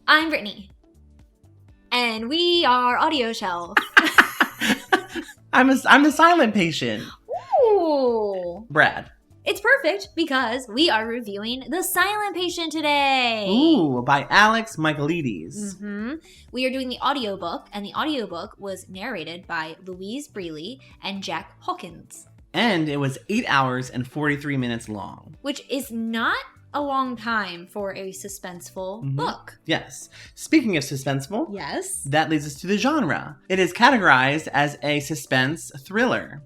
I'm Britney. And we are Audio Shelf. I'm the silent patient. Ooh. Brad. It's perfect because we are reviewing The Silent Patient today. Ooh, by Alex Michaelides. Mm-hmm. We are doing the audiobook, and the audiobook was narrated by Louise Brealey and Jack Hawkins. And it was 8 hours and 43 minutes long. Which is not a long time for a suspenseful book. Yes. Speaking of suspenseful, yes, that leads us to the genre. It is categorized as a suspense thriller.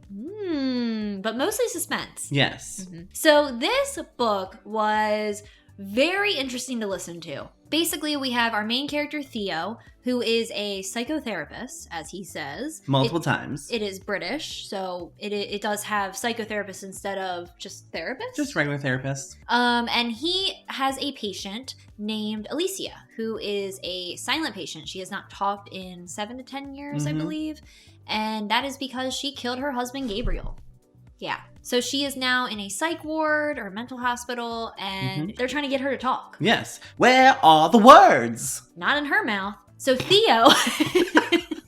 But mostly suspense. Yes. So this book was very interesting to listen to. Basically, we have our main character, Theo, who is a psychotherapist, as he says. Multiple times. It is British, so it does have psychotherapist instead of just therapist. Just regular therapist. And he has a patient named Alicia, who is a silent patient. She has not talked in 7 to 10 years, I believe. And that is because she killed her husband, Gabriel. Yeah. So she is now in a psych ward or mental hospital, and they're trying to get her to talk. Yes. Where are the words? Not in her mouth. So Theo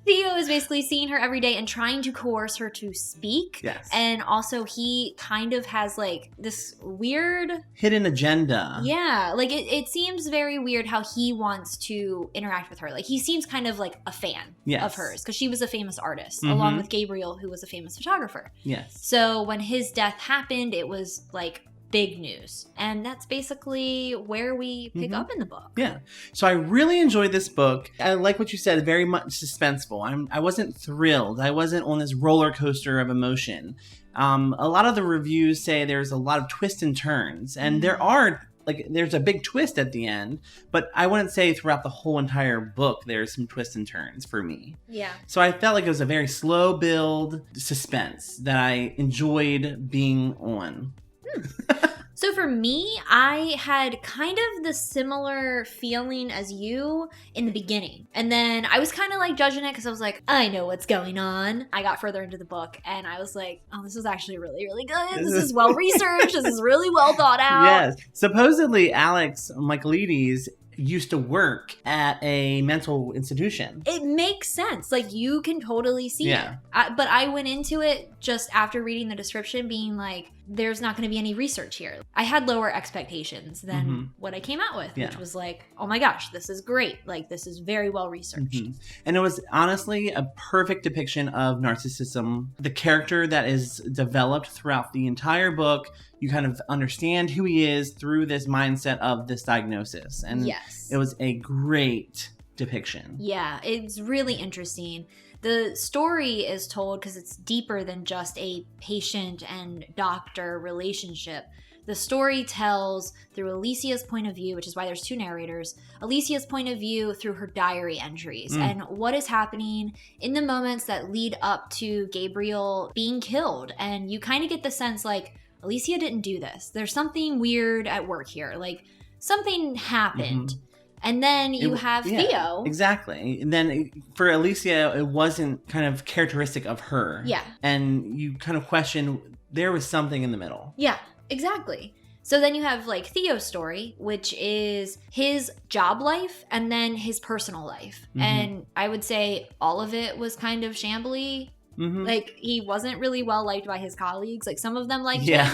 is basically seeing her every day and trying to coerce her to speak. Yes. And also he kind of has like this weird hidden agenda. Yeah. Like it seems very weird how he wants to interact with her. Like he seems kind of like a fan of hers because she was a famous artist along with Gabriel, who was a famous photographer. Yes. So when his death happened, it was like big news. And that's basically where we pick up in the book. Yeah. So I really enjoyed this book. I like what you said, very much suspenseful. I wasn't thrilled. I wasn't on this roller coaster of emotion. A lot of the reviews say there's a lot of twists and turns. And there's a big twist at the end. But I wouldn't say throughout the whole entire book there's some twists and turns for me. Yeah. So I felt like it was a very slow build suspense that I enjoyed being on. So for me, I had kind of the similar feeling as you in the beginning. And then I was kind of like judging it because I was like, I know what's going on. I got further into the book and I was like, oh, this is actually really, really good. This is well researched. This is really well thought out. Yes. Supposedly, Alex Michaelides used to work at a mental institution. It makes sense. Like, you can totally see it. But I went into it just after reading the description being like, there's not going to be any research here. I had lower expectations than what I came out with, which was like, oh my gosh, this is great. Like, this is very well researched. And it was honestly a perfect depiction of narcissism. The character that is developed throughout the entire book, you kind of understand who he is through this mindset of this diagnosis. And it was a great depiction. Yeah, it's really interesting. The story is told because it's deeper than just a patient and doctor relationship. The story tells through Alicia's point of view, which is why there's two narrators, Alicia's point of view through her diary entries and what is happening in the moments that lead up to Gabriel being killed. And you kind of get the sense like, Alicia didn't do this. There's something weird at work here. Like, something happened. And then you have Theo. Exactly. And then for Alicia, it wasn't kind of characteristic of her. Yeah. And you kind of question, there was something in the middle. Yeah, exactly. So then you have like Theo's story, which is his job life and then his personal life. And I would say all of it was kind of shambly. Like, he wasn't really well liked by his colleagues. Like, some of them liked him.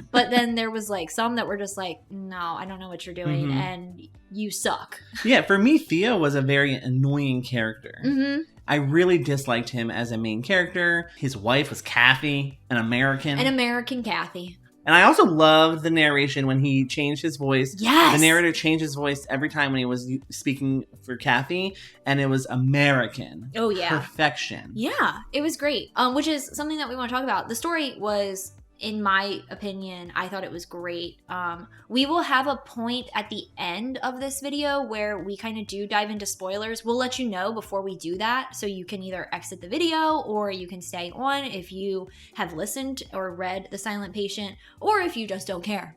But then there was like some that were just like, no, I don't know what you're doing and you suck. Yeah, for me, Theo was a very annoying character. I really disliked him as a main character. His wife was Kathy, an American. An American Kathy. And I also loved the narration when he changed his voice. Yes! The narrator changed his voice every time when he was speaking for Kathy, and it was American. Oh, yeah. Perfection. Yeah, it was great, which is something that we want to talk about. The story was, in my opinion, I thought it was great. We will have a point at the end of this video where we kind of do dive into spoilers. We'll let you know before we do that, so you can either exit the video or you can stay on if you have listened or read The Silent Patient, or if you just don't care.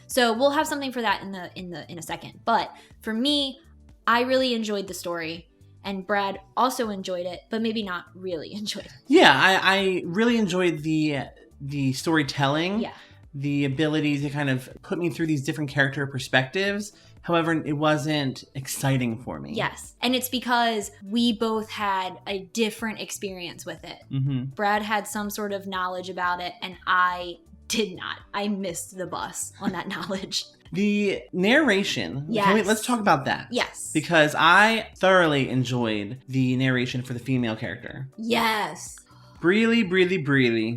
So we'll have something for that in a second. But for me, I really enjoyed the story. And Brad also enjoyed it, but maybe not really enjoyed it. Yeah, I really enjoyed the storytelling. Yeah. The ability to kind of put me through these different character perspectives However, it wasn't exciting for me. Yes. And it's because we both had a different experience with it. Mm-hmm. Brad had some sort of knowledge about it, and I did not. I missed the bus on that knowledge. The narration. Yes. Let's talk about that. Yes. Because I thoroughly enjoyed the narration for the female character. Yes. Breely.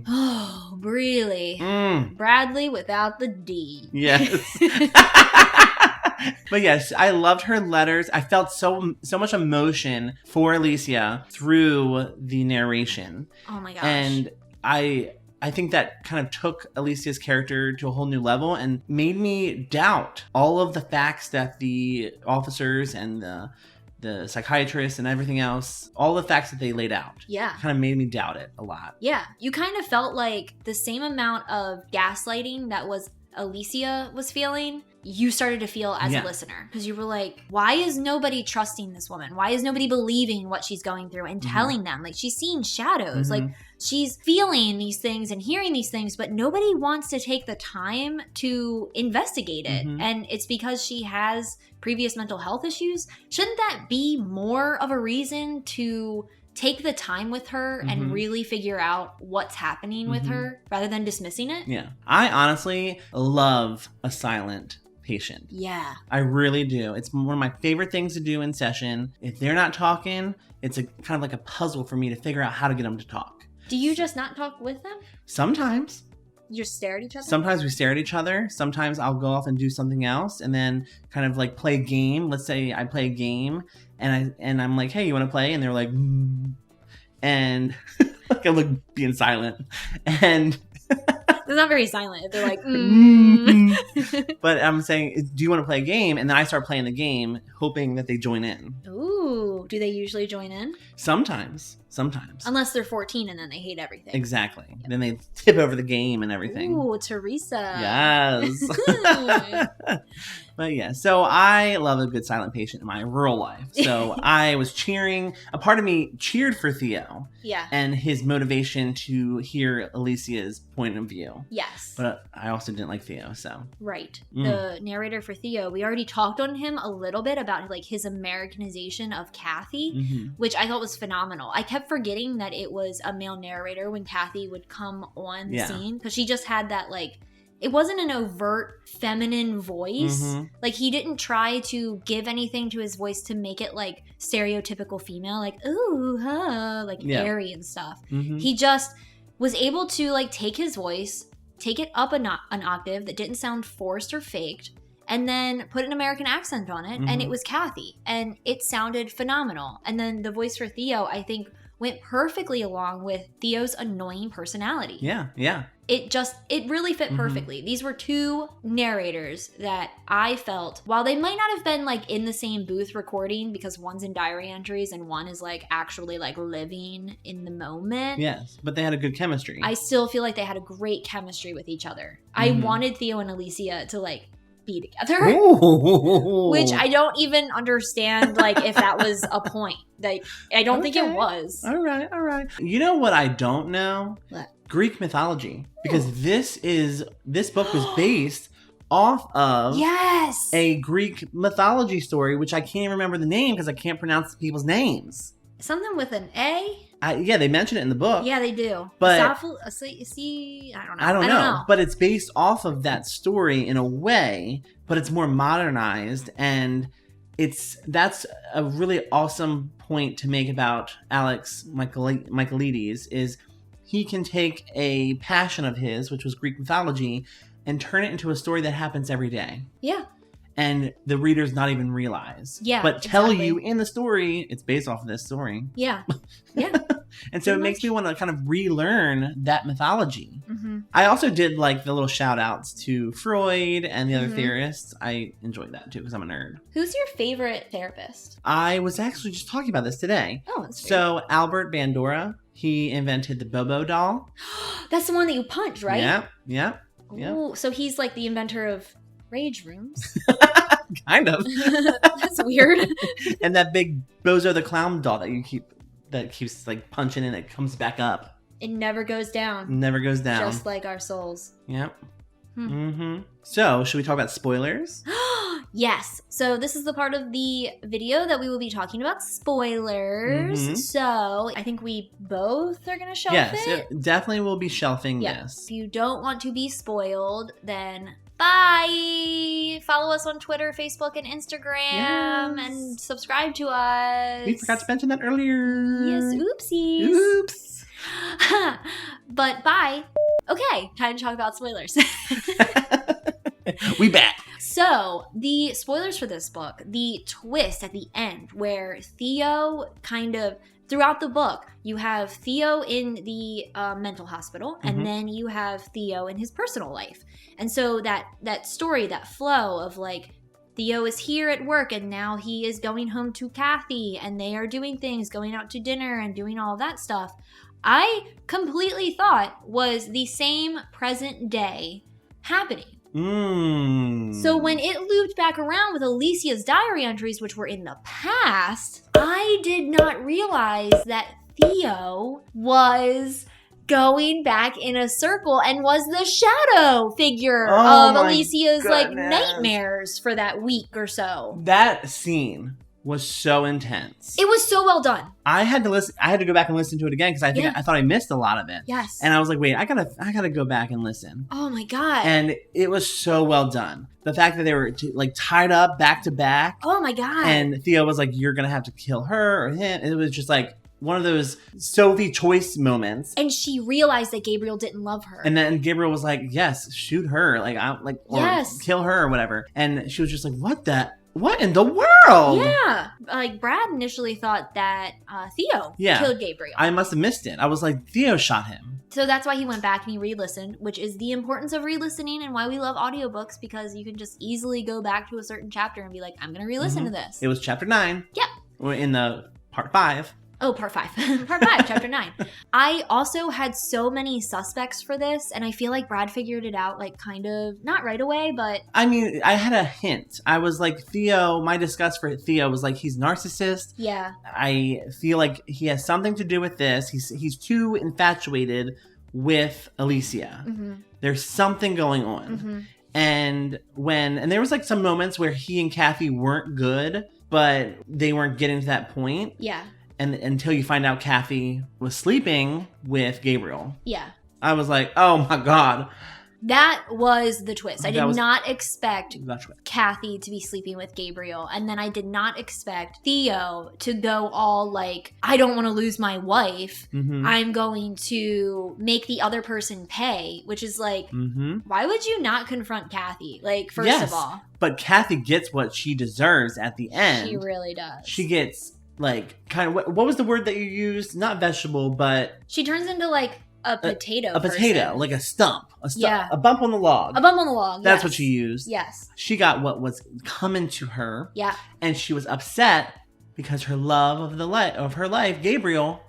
Oh, Breely. Mm. Bradley without the D. Yes. But yes, I loved her letters. I felt so much emotion for Alicia through the narration. Oh my gosh. And I think that kind of took Alicia's character to a whole new level and made me doubt all of the facts that the officers and the psychiatrists and everything else, all the facts that they laid out. Yeah. Kind of made me doubt it a lot. Yeah. You kind of felt like the same amount of gaslighting that was Alicia was feeling, you started to feel as a listener. Because you were like, why is nobody trusting this woman? Why is nobody believing what she's going through and telling them? Like, she's seeing shadows. Like, she's feeling these things and hearing these things, but nobody wants to take the time to investigate it. And it's because she has previous mental health issues. Shouldn't that be more of a reason to take the time with her and really figure out what's happening with her rather than dismissing it? Yeah. I honestly love a silent patient. Yeah. I really do. It's one of my favorite things to do in session. If they're not talking, it's a kind of like a puzzle for me to figure out how to get them to talk. Do you just not talk with them? Sometimes. You just stare at each other? Sometimes we stare at each other. Sometimes I'll go off and do something else and then kind of like play a game. Let's say I play a game and I'm like, hey, you want to play? And they're like, and like I'm like being silent. And it's not very silent if they're like, But I'm saying, do you want to play a game? And then I start playing the game, hoping that they join in. Ooh, do they usually join in? Sometimes. Unless they're 14 and then they hate everything. Exactly. Yep. Then they tip over the game and everything. Ooh, Teresa. Yes. But yeah, so I love a good silent patient in my rural life. So I was cheering. A part of me cheered for Theo. Yeah. And his motivation to hear Alicia's point of view. Yes. But I also didn't like Theo, so. Right. The narrator for Theo, we already talked on him a little bit about like his Americanization of Kathy, which I thought was phenomenal. I kept forgetting that it was a male narrator when Kathy would come on the scene because she just had that like, it wasn't an overt feminine voice. Like he didn't try to give anything to his voice to make it like stereotypical female, like ooh, huh, like airy and stuff. He just was able to like take his voice, take it up an octave that didn't sound forced or faked, and then put an American accent on it, and it was Kathy, and it sounded phenomenal. And then the voice for Theo, I think, went perfectly along with Theo's annoying personality. Yeah. It really fit perfectly. These were two narrators that I felt, while they might not have been like in the same booth recording because one's in diary entries and one is like actually like living in the moment. Yes, but they had a good chemistry. I still feel like they had a great chemistry with each other. I wanted Theo and Alicia to like be together. Ooh. Which I don't even understand like if that was a point. Like I don't think it was. All right. You know what I don't know? What? Greek mythology. Because this book was based off of a Greek mythology story, which I can't even remember the name because I can't pronounce people's names. Something with an A? Yeah, they mention it in the book. Yeah, they do. But I don't know. But it's based off of that story in a way, but it's more modernized, and that's a really awesome point to make about Alex Michaelides is he can take a passion of his, which was Greek mythology, and turn it into a story that happens every day. Yeah. And the readers not even realize. Yeah. But tell you in the story, it's based off of this story. Yeah. And so it makes me want to kind of relearn that mythology. I also did like the little shout outs to Freud and the other theorists. I enjoyed that too because I'm a nerd. Who's your favorite therapist? I was actually just talking about this today. Oh, that's great. So Albert Bandura, he invented the Bobo doll. That's the one that you punch, right? Yeah. Ooh, so he's like the inventor of rage rooms. Kind of. That's weird. And that big Bozo the Clown doll that keeps like punching and it comes back up. It never goes down. Never goes down. Just like our souls. Yep. So, should we talk about spoilers? Yes. So this is the part of the video that we will be talking about spoilers. So I think we both are going to shelf it. Definitely will be shelving this. If you don't want to be spoiled, then bye. Follow us on Twitter, Facebook, and Instagram, and subscribe to us. We forgot to mention that earlier. Yes, oopsies. Oops. But bye. Okay, time to talk about spoilers. We back. So, the spoilers for this book, the twist at the end where Theo kind of, throughout the book, you have Theo in the mental hospital, and then you have Theo in his personal life. And so that story, that flow of like, Theo is here at work and now he is going home to Kathy and they are doing things, going out to dinner and doing all that stuff, I completely thought was the same present day happening. So when it looped back around with Alicia's diary entries, which were in the past, I did not realize that Theo was going back in a circle and was the shadow figure of Alicia's like nightmares for that week or so. That scene was so intense. It was so well done. I had to go back and listen to it again because I thought I missed a lot of it. Yes. And I was like, wait, I gotta go back and listen. Oh my God. And it was so well done. The fact that they were like tied up back to back. Oh my God. And Theo was like, you're gonna have to kill her or him. And it was just like one of those Sophie choice moments. And she realized that Gabriel didn't love her. And then Gabriel was like, yes, shoot her. Or kill her or whatever. And she was just like, what in the world? Yeah. Like, Brad initially thought that Theo killed Gabriel. I must have missed it. I was like, Theo shot him. So that's why he went back and he re-listened, which is the importance of re-listening and why we love audiobooks, because you can just easily go back to a certain chapter and be like, I'm going to re-listen to this. It was chapter 9. Yep. We're in the part 5. Oh, part 5. Part 5, chapter 9. I also had so many suspects for this, and I feel like Brad figured it out, like, kind of, not right away, but... I mean, I had a hint. I was like, Theo, my disgust for Theo was like, he's narcissist. Yeah. I feel like he has something to do with this. He's too infatuated with Alicia. There's something going on. And there was like some moments where he and Kathy weren't good, but they weren't getting to that point. Yeah. And until you find out Kathy was sleeping with Gabriel. Yeah. I was like, oh my God. That was the twist. I did not expect Kathy to be sleeping with Gabriel. And then I did not expect Theo to go all like, I don't want to lose my wife. I'm going to make the other person pay, which is like, why would you not confront Kathy? Like, first of all. But Kathy gets what she deserves at the end. She really does. She gets like kind of, what was the word that you used? Not vegetable, but... She turns into like a potato A potato, person. like a stump. A bump on the log. A bump on the log, That's what she used. Yes. She got what was coming to her. Yeah. And she was upset because her love of her life, Gabriel,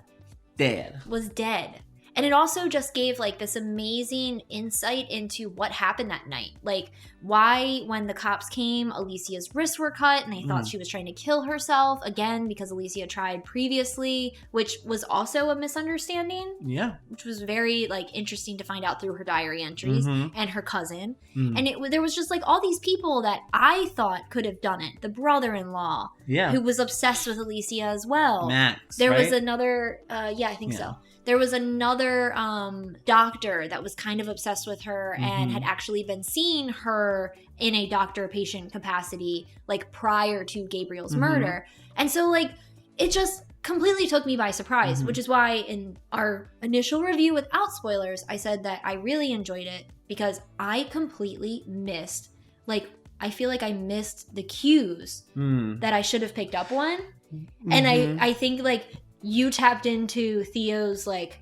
was dead. And it also just gave like this amazing insight into what happened that night. Like why, when the cops came, Alicia's wrists were cut and they thought she was trying to kill herself again because Alicia tried previously, which was also a misunderstanding. Yeah. Which was very like interesting to find out through her diary entries and her cousin. And there was just like all these people that I thought could have done it. The brother-in-law who was obsessed with Alicia as well. Max, There was another, I think so. There was another doctor that was kind of obsessed with her and had actually been seeing her in a doctor-patient capacity, like prior to Gabriel's murder. And so, like, it just completely took me by surprise, which is why in our initial review without spoilers, I said that I really enjoyed it because I completely missed, like, I feel like I missed the cues that I should have picked up on. And I think, like, you tapped into Theo's like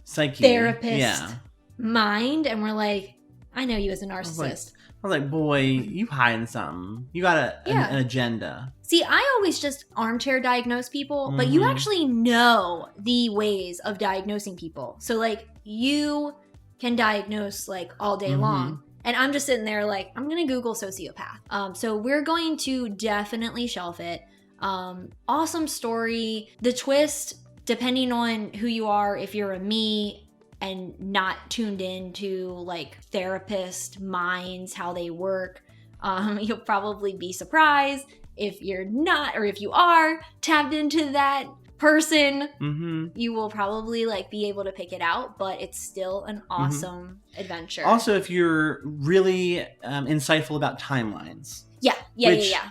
psyche therapist mind and we're like, I know you as a narcissist. I was like, boy, you hiding something. You got an agenda. See, I always just armchair diagnose people, but you actually know the ways of diagnosing people. So like you can diagnose like all day long. And I'm just sitting there like, I'm going to Google sociopath. So we're going to definitely shelf it. Awesome story. The twist, depending on who you are, if you're a me and not tuned in to like therapist minds, how they work, You'll probably be surprised if you're not, or if you are tapped into that person. Mm-hmm. You will probably like be able to pick it out, but it's still an awesome adventure. Also, if you're really insightful about timelines. Yeah.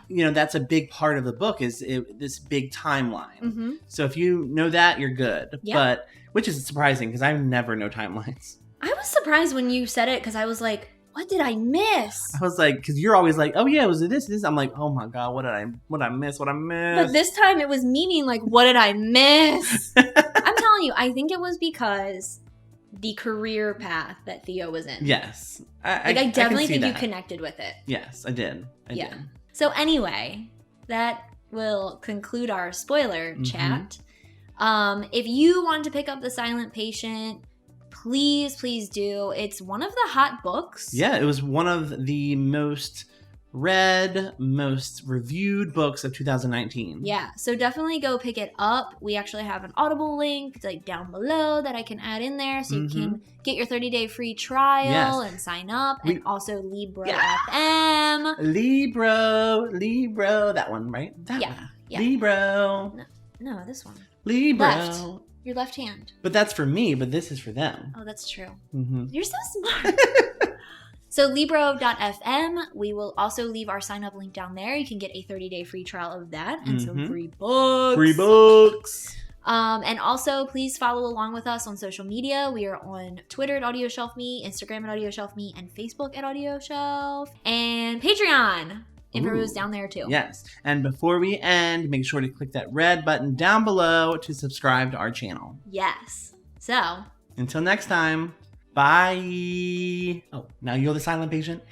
You know, that's a big part of the book is this big timeline. Mm-hmm. So if you know that, you're good. Yeah. But which is surprising because I never know timelines. I was surprised when you said it because I was like, what did I miss? I was like, because you're always like, oh yeah, was it this? I'm like, oh my god, what I miss? But this time it was me being like, what did I miss? I'm telling you, I think it was because the career path that Theo was in. Yes. I definitely think you connected with it. Yes, I did. I did. So anyway, that will conclude our spoiler chat. If you want to pick up The Silent Patient, please do. It's one of the hot books. Yeah, it was one of the most read, most reviewed books of 2019. Yeah, so definitely go pick it up. We actually have an Audible link like down below that I can add in there so you can get your 30-day free trial and sign up. And also Libro FM. Libro, that one, right? That one. Yeah. Libro. No, this one. Libro. Left. Your left hand. But that's for me, but this is for them. Oh, that's true. Mm-hmm. You're so smart. So Libro.fm, we will also leave our sign up link down there. You can get a 30-day free trial of that and some free books. Free books. And also, please follow along with us on social media. We are on Twitter at AudioShelfMe, Instagram at AudioShelfMe, and Facebook at AudioShelf. And Patreon. Info is down there too. Yes. And before we end, make sure to click that red button down below to subscribe to our channel. Yes. So. Until next time, bye. Oh, now you're the silent patient?